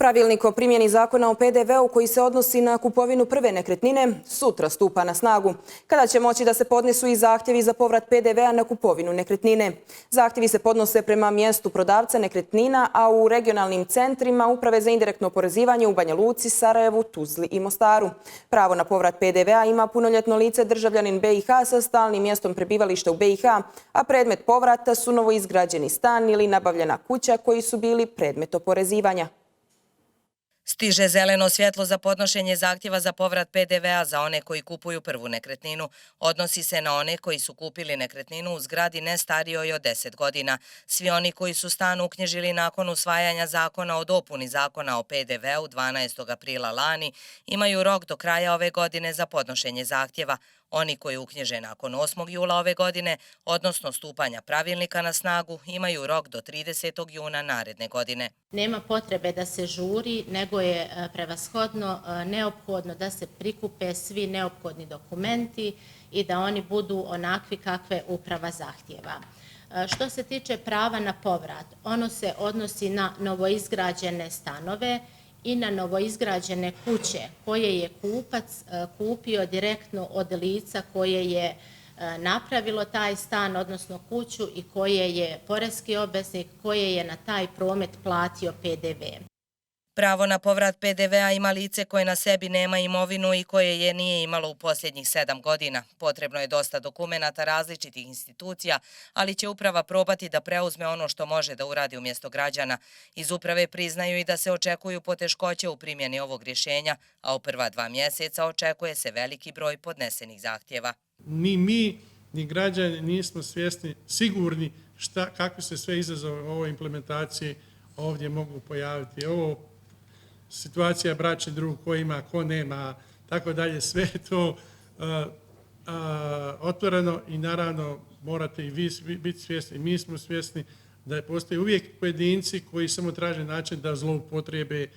Pravilnik o primjeni zakona o PDV-u koji se odnosi na kupovinu prve nekretnine sutra stupa na snagu, kada će moći da se podnesu i zahtjevi za povrat PDV-a na kupovinu nekretnine. Zahtjevi se podnose prema mjestu prodavca nekretnina, a u regionalnim centrima Uprave za indirektno oporezivanje u Banja Luci, Sarajevu, Tuzli i Mostaru. Pravo na povrat PDV-a ima punoljetno lice državljanin BiH sa stalnim mjestom prebivališta u BiH, a predmet povrata su novoizgrađeni stan ili nabavljena kuća koji su bili predmet oporezivanja. Stiže zeleno svjetlo za podnošenje zahtjeva za povrat PDV-a za one koji kupuju prvu nekretninu. Odnosi se na one koji su kupili nekretninu u zgradi ne starijoj od 10 godina. Svi oni koji su stan uknjižili nakon usvajanja zakona o dopuni zakona o PDV-u 12. aprila lani imaju rok do kraja ove godine za podnošenje zahtjeva. Oni koji uknjiže nakon 8. jula ove godine, odnosno stupanja pravilnika na snagu, imaju rok do 30. juna naredne godine. Nema potrebe da se žuri, nego je prevashodno neophodno da se prikupe svi neophodni dokumenti i da oni budu onakvi kakve uprava zahtjeva. Što se tiče prava na povrat, ono se odnosi na novoizgrađene stanove i na novoizgrađene kuće koje je kupac kupio direktno od lica koje je napravilo taj stan, odnosno kuću, i koje je poreski obveznik, koje je na taj promet platio PDV. Pravo na povrat PDV-a ima lice koje na sebi nema imovinu i koje je nije imalo u posljednjih 7 godina. Potrebno je dosta dokumenata različitih institucija, ali će uprava probati da preuzme ono što može da uradi umjesto građana. Iz uprave priznaju i da se očekuju poteškoće u primjeni ovog rješenja, a u prva 2 mjeseca očekuje se veliki broj podnesenih zahtjeva. Ni mi, ni građani nismo svjesni, sigurni kakvi se sve izazove u ovoj implementaciji ovdje mogu pojaviti. Ovo situacija bračni drug, ko ima, ko nema, tako dalje, sve je to otvoreno i naravno morate i vi biti svjesni, mi smo svjesni da postoje uvijek pojedinci koji samo traže način da zloupotrijebe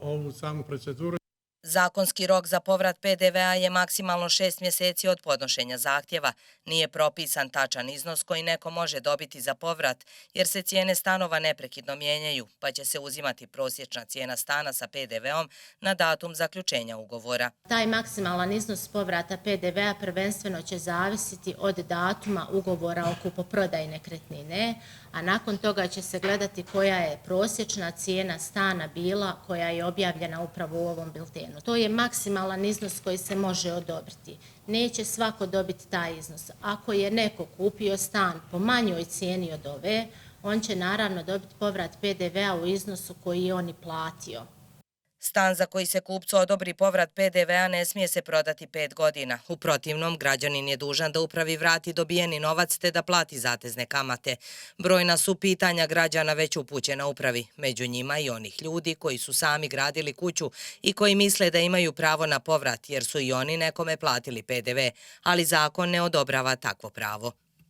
ovu samu proceduru. Zakonski rok za povrat PDV-a je maksimalno 6 mjeseci od podnošenja zahtjeva. Nije propisan tačan iznos koji neko može dobiti za povrat, jer se cijene stanova neprekidno mijenjaju, pa će se uzimati prosječna cijena stana sa PDV-om na datum zaključenja ugovora. Taj maksimalan iznos povrata PDV-a prvenstveno će zavisiti od datuma ugovora o kupoprodaji nekretnine, a nakon toga će se gledati koja je prosječna cijena stana bila koja je objavljena upravo u ovom biltenu. To je maksimalan iznos koji se može odobriti. Neće svako dobiti taj iznos. Ako je neko kupio stan po manjoj cijeni od ove, on će naravno dobiti povrat PDV-a u iznosu koji je on i platio. Stan za koji se kupcu odobri povrat PDV-a ne smije se prodati 5 godina. U protivnom, građanin je dužan da upravi vrati dobijeni novac te da plati zatezne kamate. Brojna su pitanja građana već upućena upravi, među njima i onih ljudi koji su sami gradili kuću i koji misle da imaju pravo na povrat jer su i oni nekome platili PDV, ali zakon ne odobrava takvo pravo.